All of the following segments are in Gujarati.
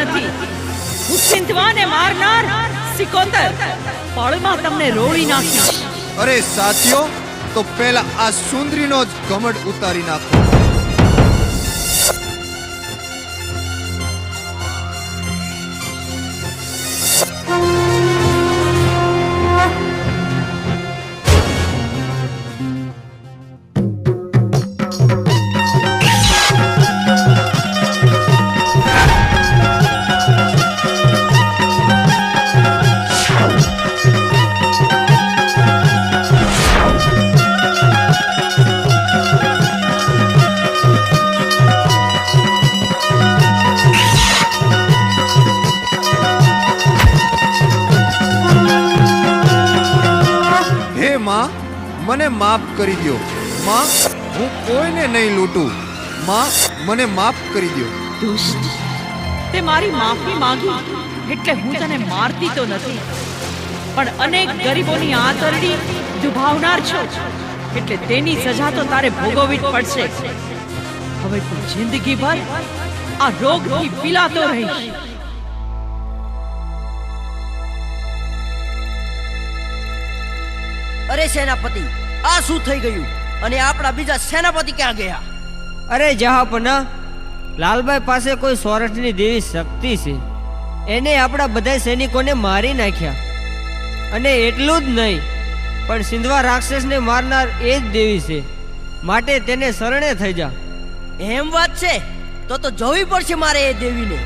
નથી. હું સિંધવાને મારનાર સિકોતર પળમાં તમને રોળી નાખીશ. અરે સાથીઓ, તો પહેલા આ સુંદરીનો જ ઘમંડ ઉતારી નાખો. મને માફ કરી દો માં, હું કોઈને નહીં લૂંટું. માં, મને માફ કરી દો. દુષ્ટ, તે મારી માફી માંગી એટલે હું તને મારતી તો નથી, પણ અનેક ગરીબોની આંતરડી દુભાવનાર છો એટલે તેની સજા તો તારે ભોગવવી જ પડશે. હવે તું જિંદગીભર આ રોગથી પીલાતો રહીશ. અરે સેનાપતિ, આ શું થઈ ગયું? અને આપણા બીજા સેનાપતિ ક્યાં ગયા? અરે જહાપના, લાલભાઈ પાસે કોઈ સોરઠની દેવી શક્તિ છે. એને આપણા બધા સૈનિકોને મારી નાખ્યા. અને એટલું જ નહીં, પણ સિંધવા રાક્ષસને મારનાર એ જ દેવી છે. માટે તેને શરણે થઈ જા. એમ વાત છે? તો જોવી પડશે મારે એ દેવીને.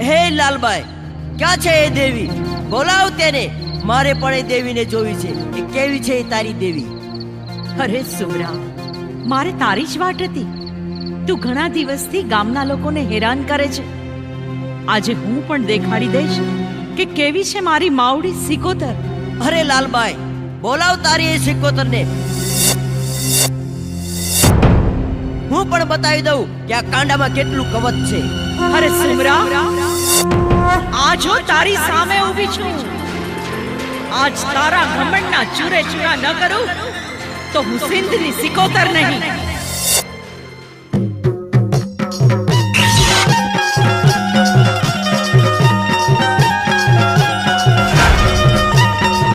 હે લાલભાઈ, ક્યાં છે એ દેવી? બોલાવ તેને. મારે પણ એ દેવીને જોવી છે. એ કેવી છે એ તારી દેવી? અરે સુમરા, મારે તારી જ વાટ હતી. તું ઘણા દિવસથી ગામના લોકોને હેરાન કરે છે. આજે હું પણ દેખાડી દઈશ કે કેવી છે મારી માવડી સિકોતર. અરે લાલભાઈ, બોલાવ તારી એ સિકોતરને. હું પણ બતાવી દઉં કે આ કાંડામાં કેટલું કવચ છે. અરે સુમરા, આ જો તારી સામે ઊભી છું. આજ તારા ઘમંડના ચૂરે ચૂરા ન કરું તો હું સિંધની સિકોતર નહીં.